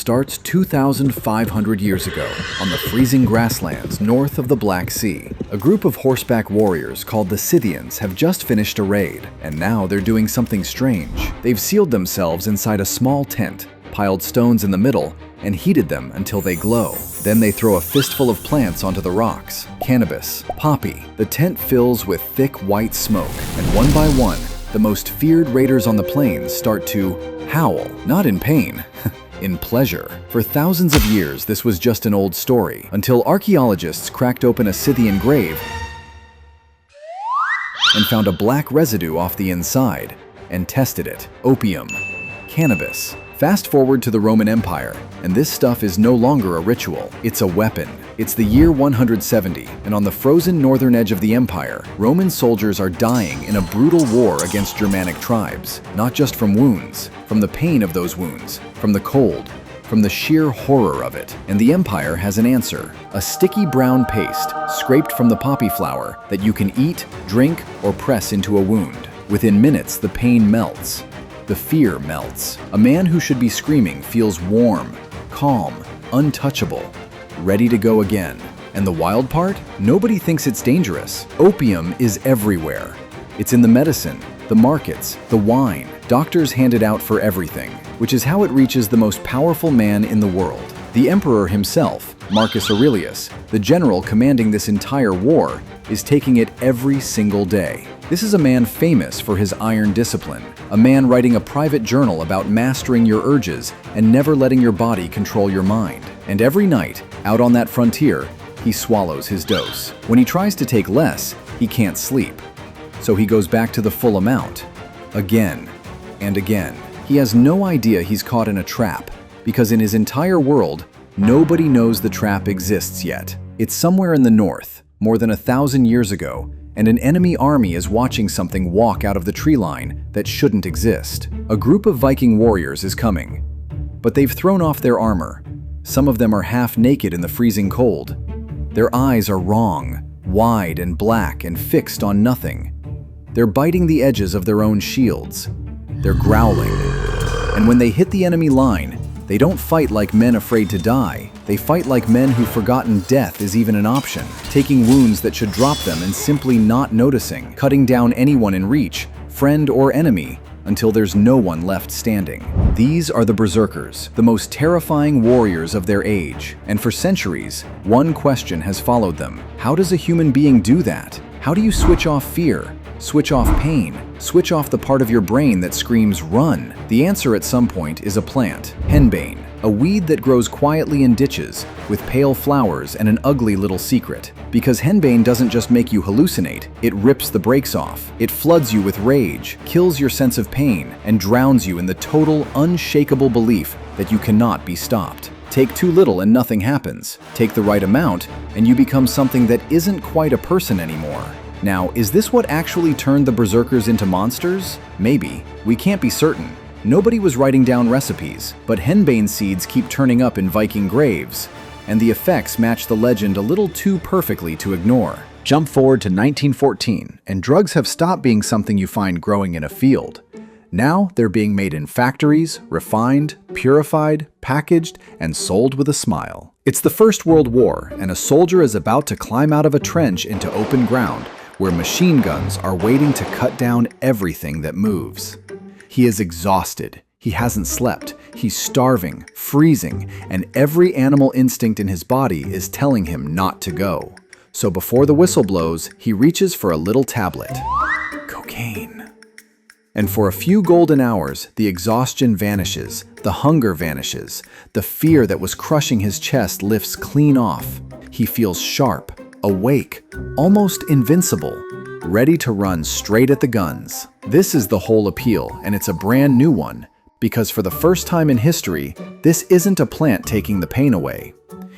starts 2,500 years ago on the freezing grasslands north of the Black Sea. A group of horseback warriors called the Scythians have just finished a raid, and now they're doing something strange. They've sealed themselves inside a small tent, piled stones in the middle, and heated them until they glow. Then they throw a fistful of plants onto the rocks. Cannabis, poppy. The tent fills with thick white smoke, and one by one, the most feared raiders on the plains start to howl, not in pain, in pleasure. For thousands of years, this was just an old story, until archaeologists cracked open a Scythian grave and found a black residue off the inside, and tested it. Opium, cannabis. Fast forward to the Roman Empire, and this stuff is no longer a ritual, it's a weapon. It's the year 170, and on the frozen northern edge of the empire, Roman soldiers are dying in a brutal war against Germanic tribes, not just from wounds, from the pain of those wounds, from the cold, from the sheer horror of it. And the empire has an answer: a sticky brown paste scraped from the poppy flower that you can eat, drink, or press into a wound. Within minutes, the pain melts. The fear melts. A man who should be screaming feels warm, calm, untouchable, ready to go again. And the wild part? Nobody thinks it's dangerous. Opium is everywhere. It's in the medicine, the markets, the wine. Doctors hand it out for everything, which is how it reaches the most powerful man in the world. The emperor himself, Marcus Aurelius, the general commanding this entire war, is taking it every single day. This is a man famous for his iron discipline, a man writing a private journal about mastering your urges and never letting your body control your mind. And every night, out on that frontier, he swallows his dose. When he tries to take less, he can't sleep. So he goes back to the full amount, again and again. He has no idea he's caught in a trap, because in his entire world, nobody knows the trap exists yet. It's somewhere in the north, more than 1,000 years ago, and an enemy army is watching something walk out of the tree line that shouldn't exist. A group of Viking warriors is coming, but they've thrown off their armor. Some of them are half naked in the freezing cold. Their eyes are wrong, wide and black and fixed on nothing. They're biting the edges of their own shields. They're growling. And when they hit the enemy line, they don't fight like men afraid to die. They fight like men who've forgotten death is even an option, taking wounds that should drop them and simply not noticing, cutting down anyone in reach, friend or enemy, until there's no one left standing. These are the Berserkers, the most terrifying warriors of their age. And for centuries, one question has followed them. How does a human being do that? How do you switch off fear? Switch off pain, switch off the part of your brain that screams run? The answer at some point is a plant, henbane, a weed that grows quietly in ditches with pale flowers and an ugly little secret. Because henbane doesn't just make you hallucinate, it rips the brakes off. It floods you with rage, kills your sense of pain, and drowns you in the total, unshakable belief that you cannot be stopped. Take too little and nothing happens. Take the right amount and you become something that isn't quite a person anymore. Now, is this what actually turned the Berserkers into monsters? Maybe. We can't be certain. Nobody was writing down recipes, but henbane seeds keep turning up in Viking graves, and the effects match the legend a little too perfectly to ignore. Jump forward to 1914, and drugs have stopped being something you find growing in a field. Now they're being made in factories, refined, purified, packaged, and sold with a smile. It's the First World War, and a soldier is about to climb out of a trench into open ground, where machine guns are waiting to cut down everything that moves. He is exhausted, he hasn't slept, he's starving, freezing, and every animal instinct in his body is telling him not to go. So before the whistle blows, he reaches for a little tablet. Cocaine. And for a few golden hours, the exhaustion vanishes, the hunger vanishes, the fear that was crushing his chest lifts clean off. He feels sharp, awake, almost invincible, ready to run straight at the guns. This is the whole appeal, and it's a brand new one, because for the first time in history, this isn't a plant taking the pain away.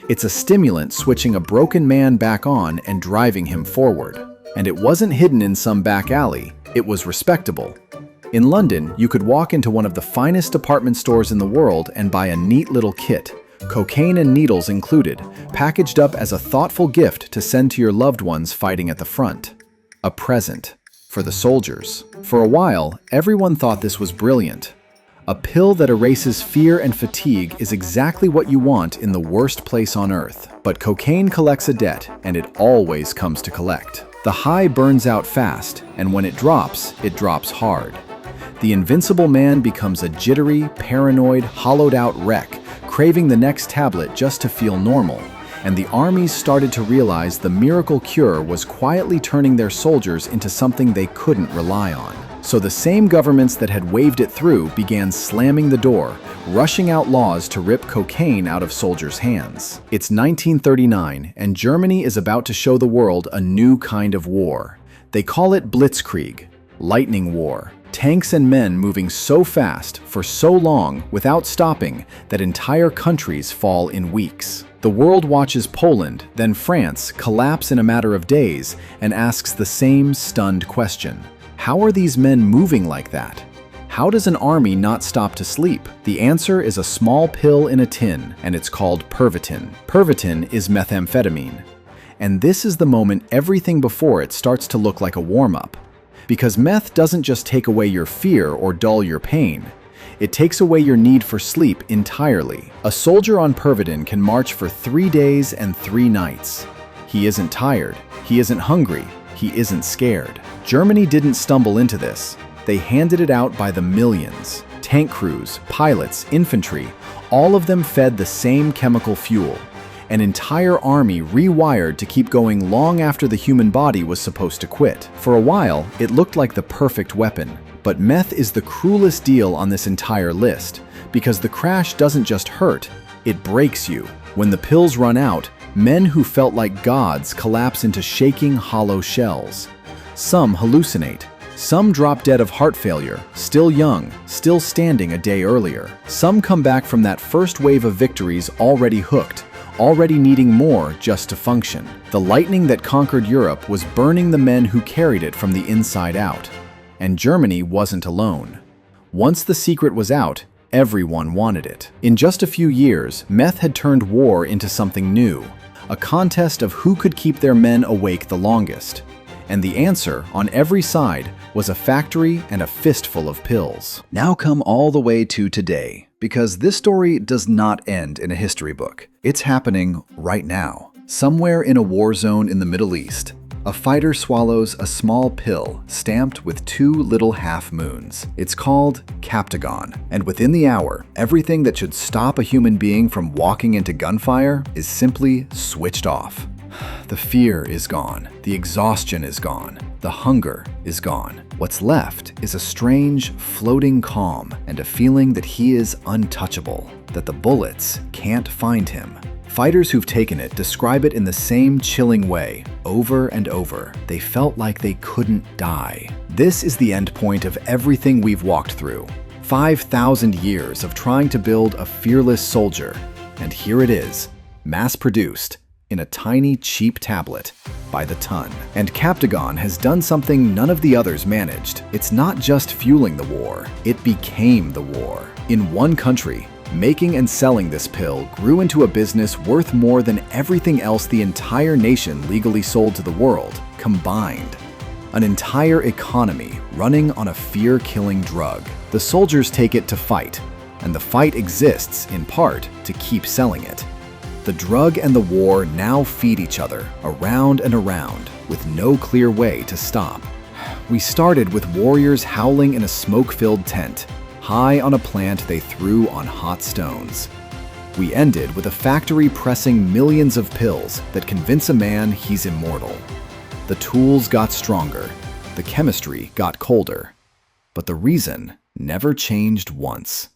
It's a stimulant switching a broken man back on and driving him forward. And it wasn't hidden in some back alley, it was respectable. In London, you could walk into one of the finest department stores in the world and buy a neat little kit, cocaine and needles included, packaged up as a thoughtful gift to send to your loved ones fighting at the front. A present for the soldiers. For a while, everyone thought this was brilliant. A pill that erases fear and fatigue is exactly what you want in the worst place on earth. But cocaine collects a debt, and it always comes to collect. The high burns out fast, and when it drops hard. The invincible man becomes a jittery, paranoid, hollowed-out wreck, craving the next tablet just to feel normal. And the armies started to realize the miracle cure was quietly turning their soldiers into something they couldn't rely on. So the same governments that had waved it through began slamming the door, rushing out laws to rip cocaine out of soldiers' hands. It's 1939, and Germany is about to show the world a new kind of war. They call it Blitzkrieg, lightning war. Tanks and men moving so fast, for so long, without stopping, that entire countries fall in weeks. The world watches Poland, then France, collapse in a matter of days and asks the same stunned question. How are these men moving like that? How does an army not stop to sleep? The answer is a small pill in a tin, and it's called Pervitin. Pervitin is methamphetamine. And this is the moment everything before it starts to look like a warm-up. Because meth doesn't just take away your fear or dull your pain. It takes away your need for sleep entirely. A soldier on Pervitin can march for 3 days and 3 nights. He isn't tired. He isn't hungry. He isn't scared. Germany didn't stumble into this. They handed it out by the millions. Tank crews, pilots, infantry, all of them fed the same chemical fuel. An entire army rewired to keep going long after the human body was supposed to quit. For a while, it looked like the perfect weapon. But meth is the cruelest deal on this entire list, because the crash doesn't just hurt, it breaks you. When the pills run out, men who felt like gods collapse into shaking, hollow shells. Some hallucinate. Some drop dead of heart failure, still young, still standing a day earlier. Some come back from that first wave of victories already hooked, already needing more just to function. The lightning that conquered Europe was burning the men who carried it from the inside out. And Germany wasn't alone. Once the secret was out, everyone wanted it. In just a few years, meth had turned war into something new, a contest of who could keep their men awake the longest. And the answer, on every side, was a factory and a fistful of pills. Now come all the way to today, because this story does not end in a history book. It's happening right now. Somewhere in a war zone in the Middle East, a fighter swallows a small pill stamped with 2 little half-moons. It's called Captagon, and within the hour, everything that should stop a human being from walking into gunfire is simply switched off. The fear is gone, the exhaustion is gone, the hunger is gone. What's left is a strange, floating calm and a feeling that he is untouchable, that the bullets can't find him. Fighters who've taken it describe it in the same chilling way, over and over. They felt like they couldn't die. This is the end point of everything we've walked through. 5,000 years of trying to build a fearless soldier. And here it is, mass-produced, in a tiny, cheap tablet, by the ton. And Captagon has done something none of the others managed. It's not just fueling the war, it became the war. In one country, making and selling this pill grew into a business worth more than everything else the entire nation legally sold to the world, combined. An entire economy running on a fear-killing drug. The soldiers take it to fight, and the fight exists, in part, to keep selling it. The drug and the war now feed each other, around and around, with no clear way to stop. We started with warriors howling in a smoke-filled tent, high on a plant they threw on hot stones. We ended with a factory pressing millions of pills that convince a man he's immortal. The tools got stronger, the chemistry got colder, but the reason never changed once.